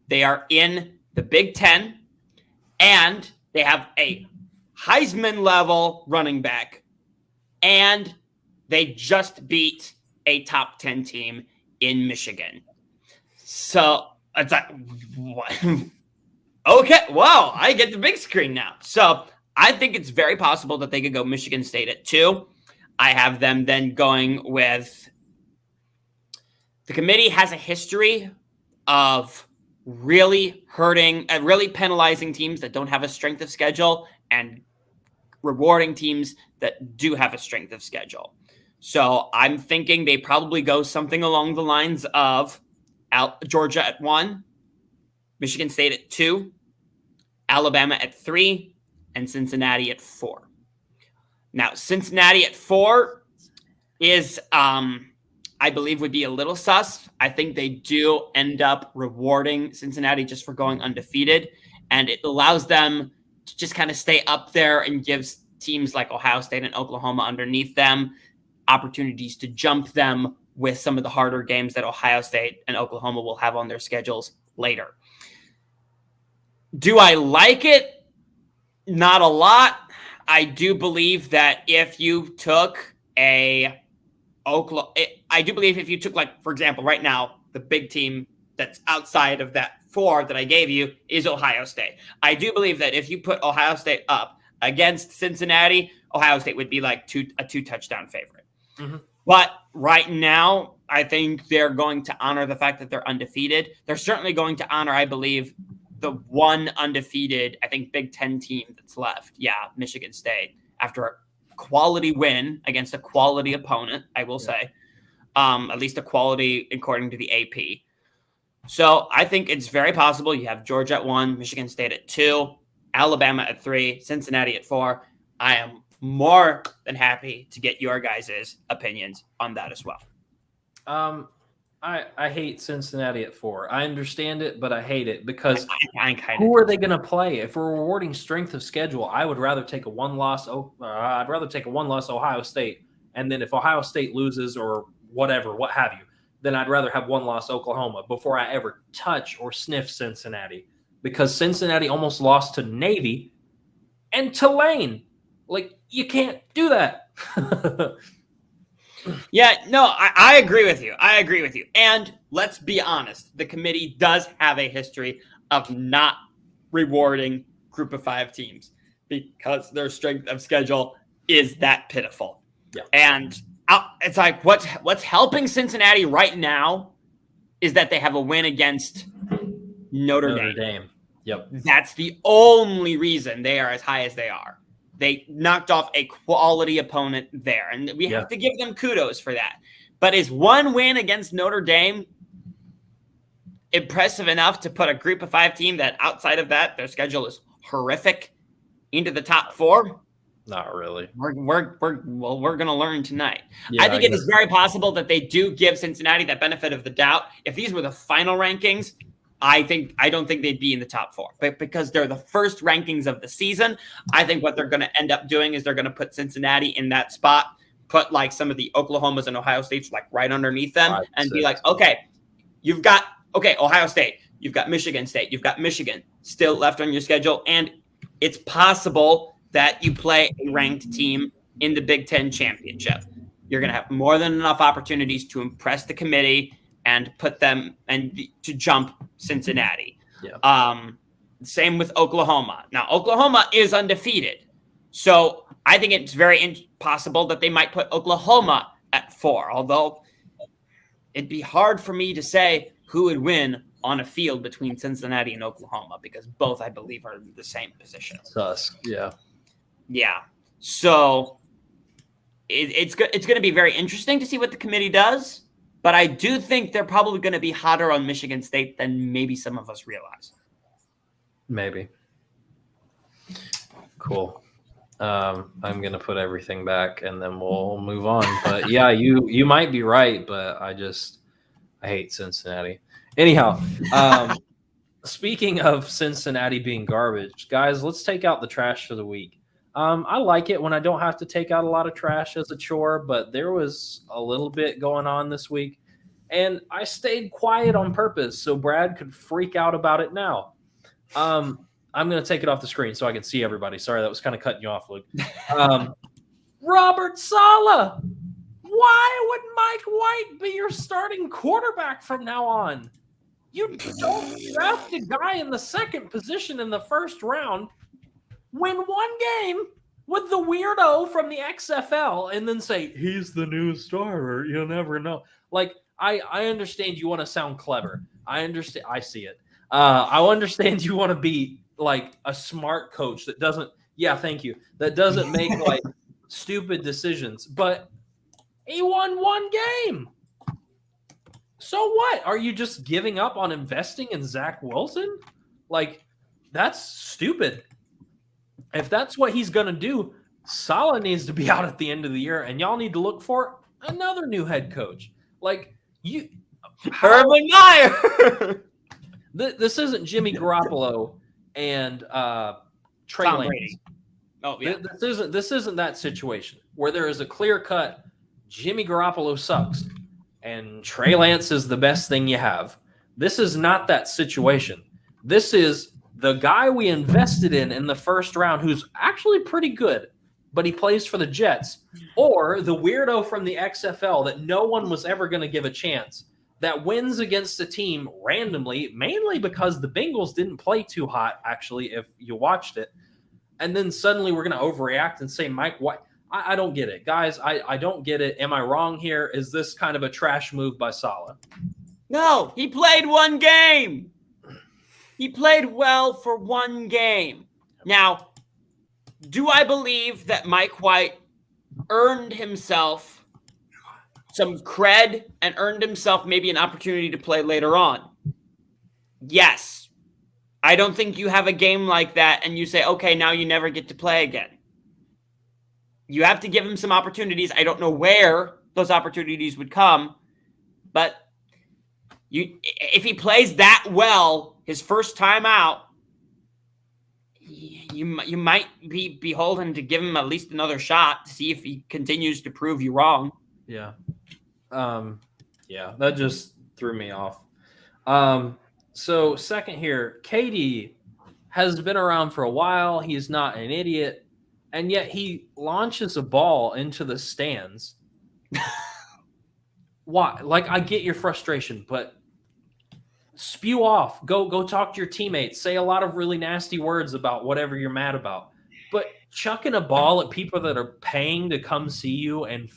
They are in the Big Ten, and they have a Heisman level running back, and they just beat a top 10 team in Michigan. So it's like, what? Okay, wow, I get the big screen now. So I think it's very possible that they could go Michigan State at 2. I have them then going with, the committee has a history of really really penalizing teams that don't have a strength of schedule and rewarding teams that do have a strength of schedule. So I'm thinking they probably go something along the lines of Georgia at 1, Michigan State at 2, Alabama at 3, and Cincinnati at 4. Now, Cincinnati at 4 is, I believe, would be a little sus. I think they do end up rewarding Cincinnati just for going undefeated, and it allows them to just kind of stay up there and gives teams like Ohio State and Oklahoma underneath them opportunities to jump them with some of the harder games that Ohio State and Oklahoma will have on their schedules later. Do I like it? Not a lot. I do believe that if you took like, for example, right now, the big team that's outside of that 4 that I gave you is Ohio State. I do believe that if you put Ohio State up against Cincinnati, Ohio State would be like a 2-touchdown favorite. Mm-hmm. But right now, I think they're going to honor the fact that they're undefeated. They're certainly going to honor, I believe, the one undefeated, I think, Big Ten team that's left. Yeah, Michigan State, after a quality win against a quality opponent, I will say. At least a quality according to the AP. So I think it's very possible you have Georgia at 1, Michigan State at 2, Alabama at 3, Cincinnati at 4. I am more than happy to get your guys' opinions on that as well. I hate Cincinnati at 4. I understand it, but I hate it because who are they going to play? If we're rewarding strength of schedule, I would rather take a one-loss. I'd rather take a one-loss Ohio State, and then if Ohio State loses or whatever, what have you, then I'd rather have one-loss Oklahoma before I ever touch or sniff Cincinnati, because Cincinnati almost lost to Navy and Tulane. Like, you can't do that. Yeah, no, I agree with you. And let's be honest, the committee does have a history of not rewarding group of 5 teams because their strength of schedule is that pitiful. Yeah. And it's like what's helping Cincinnati right now is that they have a win against Notre Dame. Yep. That's the only reason they are as high as they are. They knocked off a quality opponent there, and we have to give them kudos for that. But is one win against Notre Dame impressive enough to put a group of 5 team that outside of that, their schedule is horrific, into the top 4? Not really. We're going to learn tonight. Yeah, I think it is very possible that they do give Cincinnati that benefit of the doubt. If these were the final rankings, I don't think they'd be in the top 4. But because they're the first rankings of the season, I think what they're going to end up doing is they're going to put Cincinnati in that spot, put like some of the Oklahomas and Ohio States like right underneath them, and be like, okay, Ohio State, you've got Michigan State, you've got Michigan still left on your schedule, and it's possible that you play a ranked team in the Big Ten championship. You're going to have more than enough opportunities to impress the committee and put them and to jump Cincinnati. Yeah. Same with Oklahoma. Now, Oklahoma is undefeated. So I think it's very possible that they might put Oklahoma at 4, although it'd be hard for me to say who would win on a field between Cincinnati and Oklahoma, because both, I believe, are in the same position. Sus. Yeah. Yeah. So it's going to be very interesting to see what the committee does, but I do think they're probably going to be hotter on Michigan State than maybe some of us realize. Maybe. Cool. I'm going to put everything back and then we'll move on. But yeah, you might be right, but I hate Cincinnati. Anyhow, speaking of Cincinnati being garbage, guys, let's take out the trash for the week. I like it when I don't have to take out a lot of trash as a chore, but there was a little bit going on this week, and I stayed quiet on purpose so Brad could freak out about it now. I'm going to take it off the screen so I can see everybody. Sorry, that was kind of cutting you off, Luke. Robert Saleh. Why would Mike White be your starting quarterback from now on? You don't draft a guy in the second position in the first round, win one game with the weirdo from the XFL, and then say, he's the new starter. You'll never know. Like, I understand you want to sound clever. I understand. I see it. I understand you want to be like a smart coach that doesn't, thank you, that doesn't make like stupid decisions, but he won one game. So what? Are you just giving up on investing in Zach Wilson? Like, that's stupid. If that's what he's going to do, Saleh needs to be out at the end of the year, and y'all need to look for another new head coach. Like, Urban Meyer. This isn't Jimmy Garoppolo and Trey Lance. Brady. Oh, yeah. This isn't that situation where there is a clear-cut Jimmy Garoppolo sucks and Trey Lance is the best thing you have. This is not that situation. This is the guy we invested in the first round who's actually pretty good, but he plays for the Jets, or the weirdo from the XFL that no one was ever going to give a chance that wins against a team randomly, mainly because the Bengals didn't play too hot, actually, if you watched it. And then suddenly we're going to overreact and say, Mike, what? I don't get it. Guys, I don't get it. Am I wrong here? Is this kind of a trash move by Saleh? No, he played one game. He played well for one game. Now, do I believe that Mike White earned himself some cred and earned himself maybe an opportunity to play later on? Yes. I don't think you have a game like that and you say, okay, now you never get to play again. You have to give him some opportunities. I don't know where those opportunities would come, but if he plays that well his first time out, you might be beholden to give him at least another shot to see if he continues to prove you wrong. Yeah. That just threw me off. So second here, Katie has been around for a while. He's not an idiot. And yet he launches a ball into the stands. Why? Like, I get your frustration, but spew off. Go talk to your teammates. Say a lot of really nasty words about whatever you're mad about. But chucking a ball at people that are paying to come see you and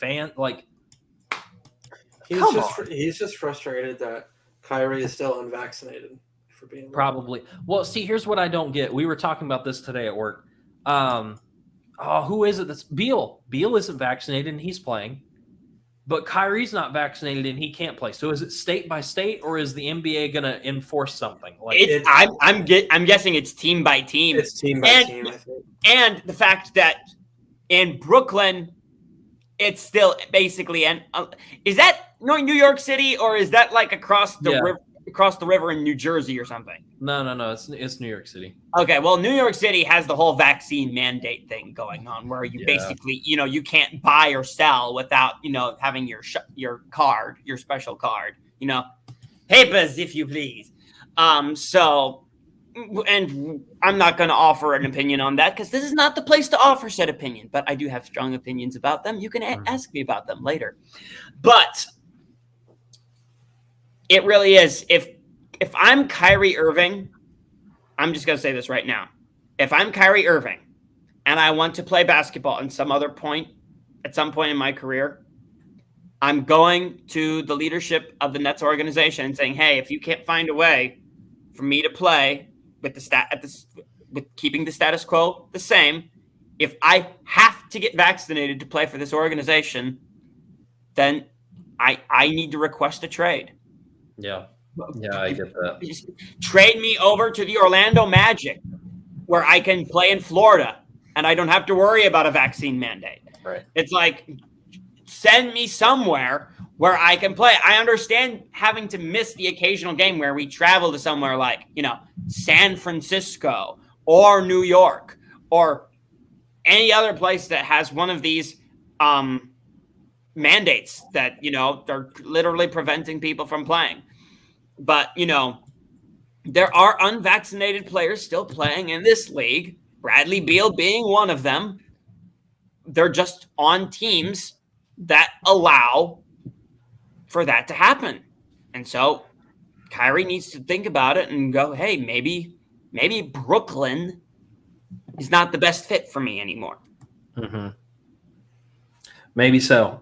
he's just frustrated that Kyrie is still unvaccinated for being probably. Well, see, here's what I don't get. We were talking about this today at work. Who is it? That's Beal. Beal isn't vaccinated and he's playing, but Kyrie's not vaccinated and he can't play. So is it state by state, or is the NBA going to enforce something? I'm guessing it's team by team. It's team by team, I think. And the fact that In Brooklyn, it's still basically is that New York City, or is that like across the river in New Jersey or something? No. It's New York City. Okay, well, New York City has the whole vaccine mandate thing going on, where you basically, you can't buy or sell without, having your card, your special card, papers, if you please. So, and I'm not going to offer an opinion on that because this is not the place to offer said opinion, but I do have strong opinions about them. You can ask me about them later. But it really is. If I'm Kyrie Irving, I'm just going to say this right now. If I'm Kyrie Irving and I want to play basketball at some point in my career, I'm going to the leadership of the Nets organization and saying, hey, if you can't find a way for me to play with keeping the status quo the same, if I have to get vaccinated to play for this organization, then I need to request a trade. Yeah, I get that. Just trade me over to the Orlando Magic, where I can play in Florida and I don't have to worry about a vaccine mandate. Right. It's like, send me somewhere where I can play. I understand having to miss the occasional game where we travel to somewhere like, San Francisco or New York or any other place that has one of these mandates that, they're literally preventing people from playing. But, there are unvaccinated players still playing in this league, Bradley Beal being one of them. They're just on teams that allow for that to happen. And so Kyrie needs to think about it and go, hey, maybe Brooklyn is not the best fit for me anymore. Mm-hmm. Maybe so.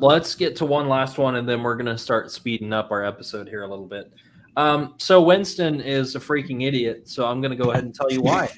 Let's get to one last one, and then we're going to start speeding up our episode here a little bit. So Winston is a freaking idiot, so I'm going to go ahead and tell you why.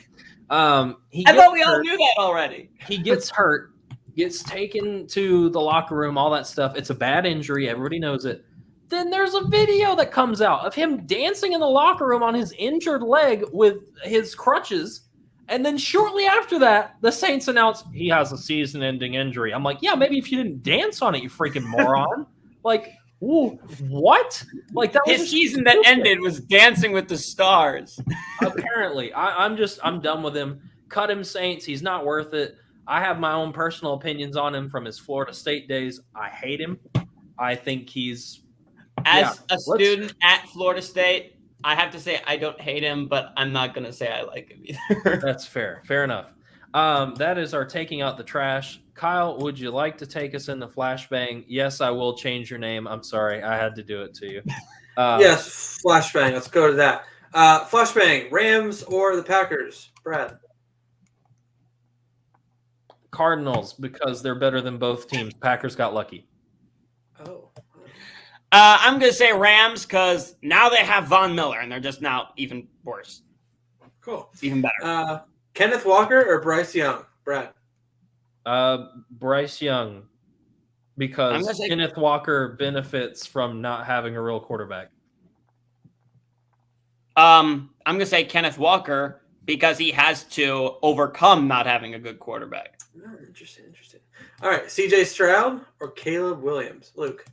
I thought we all knew that already. He gets hurt, gets taken to the locker room, all that stuff. It's a bad injury. Everybody knows it. Then there's a video that comes out of him dancing in the locker room on his injured leg with his crutches. And then shortly after that, the Saints announced he has a season-ending injury. I'm like, yeah, maybe if you didn't dance on it, you freaking moron. Like, ooh, what? Like that was his season that ended was Dancing with the Stars. Apparently, I'm done with him. Cut him, Saints. He's not worth it. I have my own personal opinions on him from his Florida State days. I hate him. I think he's a student at Florida State. I have to say I don't hate him, but I'm not going to say I like him either. That's fair. Fair enough. That is our taking out the trash. Kyle, would you like to take us into Flashbang? Yes, I will change your name. I'm sorry. I had to do it to you. Yes, Flashbang. Let's go to that. Flashbang, Rams or the Packers? Brad. Cardinals, because they're better than both teams. Packers got lucky. Oh. I'm going to say Rams because now they have Von Miller, and they're just now even worse. Cool. Even better. Kenneth Walker or Bryce Young? Brad. Bryce Young, because Kenneth Walker benefits from not having a real quarterback. I'm going to say Kenneth Walker because he has to overcome not having a good quarterback. Oh, interesting. All right, CJ Stroud or Caleb Williams? Luke.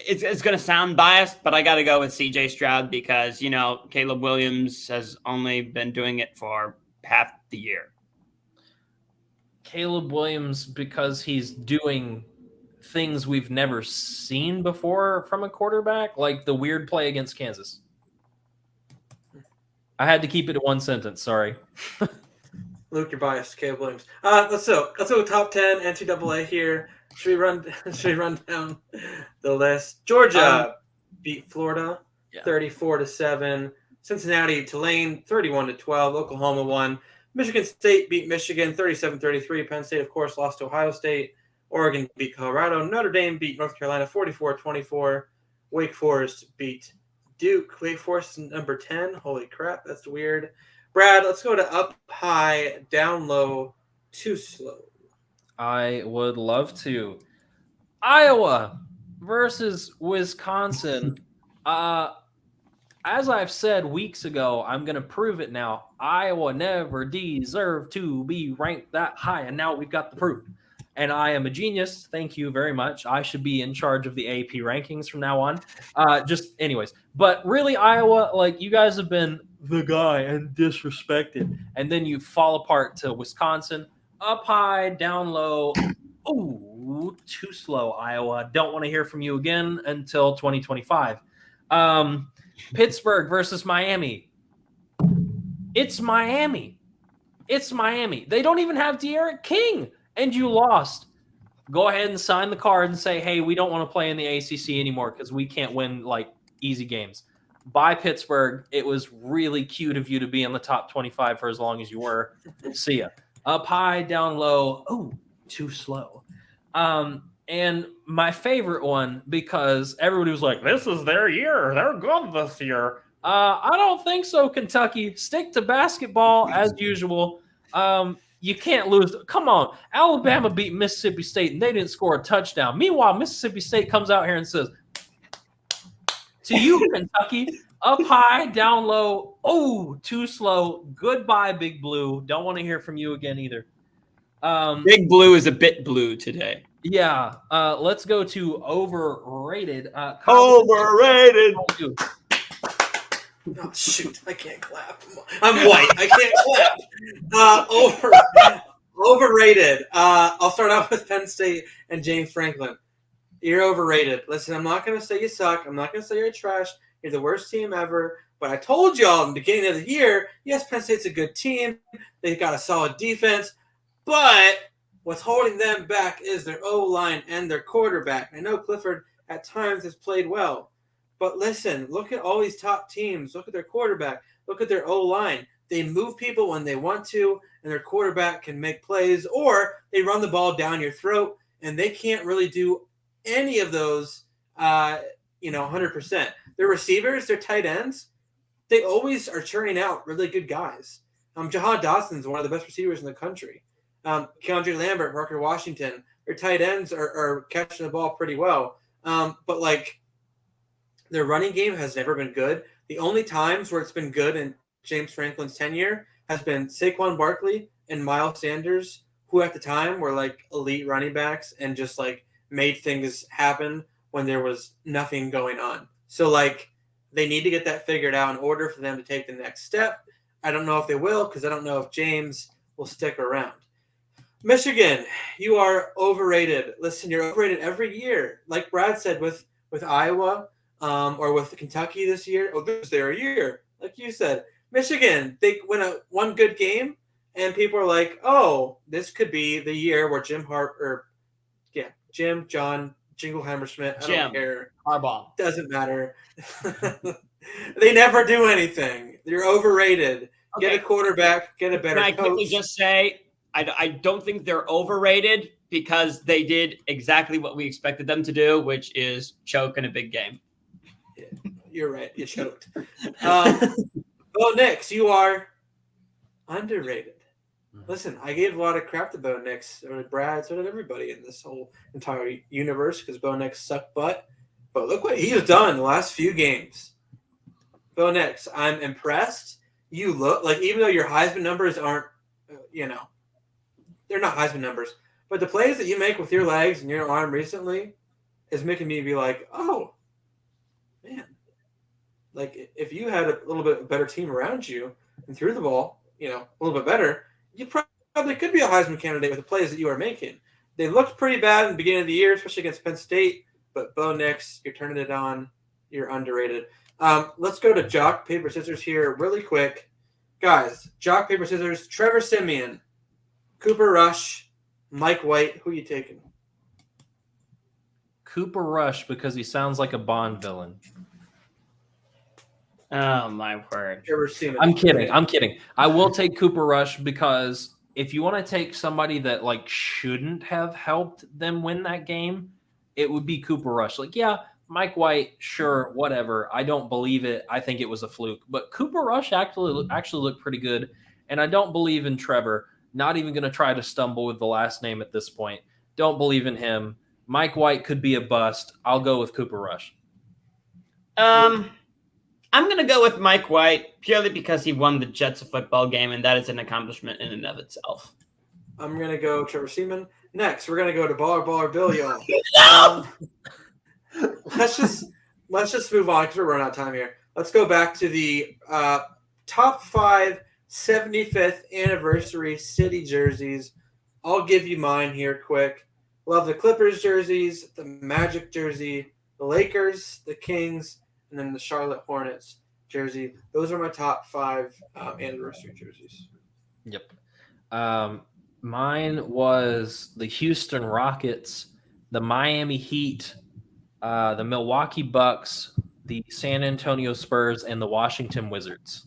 It's going to sound biased, but I got to go with CJ Stroud because, Caleb Williams has only been doing it for half the year. Caleb Williams, because he's doing things we've never seen before from a quarterback, like the weird play against Kansas. I had to keep it to one sentence. Sorry. Luke, you're biased. Caleb Williams. Let's go top 10 NCAA here. Should we run down the list? Georgia beat Florida 34-7. Cincinnati, Tulane 31-12. Oklahoma won. Michigan State beat Michigan 37-33. Penn State, of course, lost to Ohio State. Oregon beat Colorado. Notre Dame beat North Carolina 44-24. Wake Forest beat Duke. Wake Forest is number 10. Holy crap, that's weird. Brad, let's go to up high, down low, too slow. I would love to. Iowa versus Wisconsin. as I've said weeks ago, I'm going to prove it now. Iowa never deserved to be ranked that high, and now we've got the proof. And I am a genius. Thank you very much. I should be in charge of the AP rankings from now on. Anyways. But really, Iowa, like, you guys have been the guy and disrespected. And then you fall apart to Wisconsin. Up high, down low. Ooh, too slow, Iowa. Don't want to hear from you again until 2025. Pittsburgh versus Miami. It's Miami. It's Miami. They don't even have De'Aaron King, and you lost. Go ahead and sign the card and say, hey, we don't want to play in the ACC anymore because we can't win, like, easy games. Bye, Pittsburgh. It was really cute of you to be in the top 25 for as long as you were. See ya. Up high, down low. Oh, too slow. And my favorite one, because everybody was like, this is their year. They're good this year. I don't think so, Kentucky. Stick to basketball as usual. You can't lose. Come on. Alabama beat Mississippi State, and they didn't score a touchdown. Meanwhile, Mississippi State comes out here and says, to you, Kentucky, up high, down low. Oh, too slow. Goodbye, Big Blue. Don't want to hear from you again either. Big Blue is a bit blue today. Yeah. Let's go to overrated. Overrated. Oh, shoot. I can't clap. I'm white. I can't clap. Overrated. I'll start off with Penn State and James Franklin. You're overrated. Listen, I'm not going to say you suck. I'm not going to say you're trash. You're the worst team ever. But I told y'all in the beginning of the year, yes, Penn State's a good team. They've got a solid defense. But what's holding them back is their O-line and their quarterback. I know Clifford at times has played well. But listen, look at all these top teams. Look at their quarterback. Look at their O-line. They move people when they want to, and their quarterback can make plays, or they run the ball down your throat, and they can't really do any of those, 100%. Their receivers, their tight ends, they always are churning out really good guys. Jahan Dawson's one of the best receivers in the country. Keandre Lambert, Parker Washington, their tight ends are catching the ball pretty well. But, like, their running game has never been good. The only times where it's been good in James Franklin's tenure has been Saquon Barkley and Miles Sanders, who at the time were, like, elite running backs and just, like, made things happen when there was nothing going on. So, like, they need to get that figured out in order for them to take the next step. I don't know if they will, because I don't know if James will stick around. Michigan, you are overrated. Listen, you're overrated every year. Like Brad said with Iowa or with Kentucky this year. Oh, this is their year. Like you said, Michigan, they win one good game, and people are like, oh, this could be the year where Jim, John, Jingleheimer Schmidt, I don't care. Harbaugh. Doesn't matter. They never do anything. They're overrated. Okay. Get a quarterback, get a better coach. Can I quickly just say, I don't think they're overrated because they did exactly what we expected them to do, which is choke in a big game. Yeah, you're right. You choked. Bo Nix, you are underrated. Listen, I gave a lot of crap to Bo Nix, or Brad, so did everybody in this whole entire universe because Bo Nix sucked butt. But look what he's done the last few games. Bo Nix, I'm impressed. You look like, even though your Heisman numbers aren't, they're not Heisman numbers, but the plays that you make with your legs and your arm recently is making me be like, oh, man. Like, if you had a little bit better team around you and threw the ball, a little bit better, you probably could be a Heisman candidate with the plays that you are making. They looked pretty bad in the beginning of the year, especially against Penn State, but Bo Nix, you're turning it on. You're underrated. Let's go to Jock, Paper, Scissors here really quick. Guys, Jock, Paper, Scissors, Trevor Siemian, Cooper Rush, Mike White. Who are you taking? Cooper Rush, because he sounds like a Bond villain. Oh, my word. Trevor Siemian. I'm kidding. I will take Cooper Rush because if you want to take somebody that, like, shouldn't have helped them win that game, it would be Cooper Rush. Like, yeah, Mike White, sure, whatever. I don't believe it. I think it was a fluke. But Cooper Rush actually looked pretty good, and I don't believe in Trevor. Not even going to try to stumble with the last name at this point. Don't believe in him. Mike White could be a bust. I'll go with Cooper Rush. I I'm going to go with Mike White purely because he won the Jets a football game, and that is an accomplishment in and of itself. I'm going to go Trevor Seaman. Next, we're going to go to Baller Bill, y'all. Let's just move on because we're running out of time here. Let's go back to the top 5 75th anniversary city jerseys. I'll give you mine here quick. Love the Clippers jerseys, the Magic jersey, the Lakers, the Kings, and then the Charlotte Hornets jersey. Those are my top 5 anniversary jerseys. Yep. Mine was the Houston Rockets, the Miami Heat, the Milwaukee Bucks, the San Antonio Spurs, and the Washington Wizards.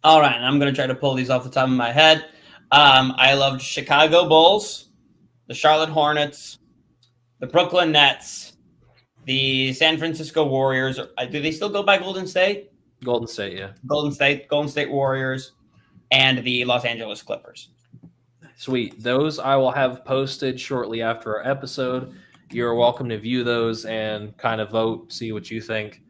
All right, I'm going to try to pull these off the top of my head. I loved Chicago Bulls, the Charlotte Hornets, the Brooklyn Nets, the San Francisco Warriors. Do they still go by Golden State? Golden State, yeah. Golden State Warriors, and the Los Angeles Clippers. Sweet. Those I will have posted shortly after our episode. You're welcome to view those and kind of vote, see what you think.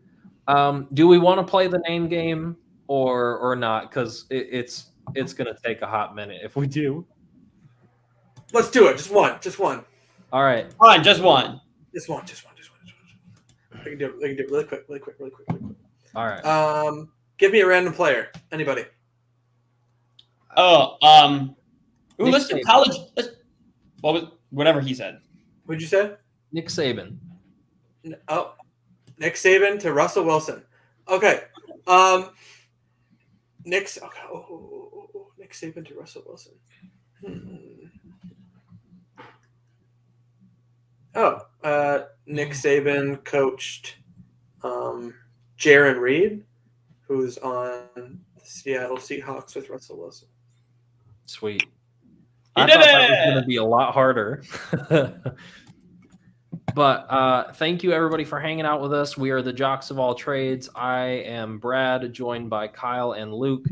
Do we want to play the name game or not? Because it's going to take a hot minute if we do. Let's do it. Just one. All right. Fine, just one. Just one. I can do it really quick. All right. Give me a random player. Anybody. Let's do college. Whatever he said. What'd you say? Nick Saban. Oh, Nick Saban to Russell Wilson. Okay. Nick Saban to Russell Wilson. Nick Saban coached Jaron Reed, who's on the Seattle Seahawks with Russell Wilson. Sweet. He I did thought that was it! going to be a lot harder. But thank you, everybody, for hanging out with us. We are the Jocks of All Trades. I am Brad, joined by Kyle and Luke,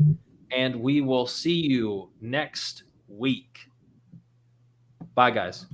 and we will see you next week. Bye, guys.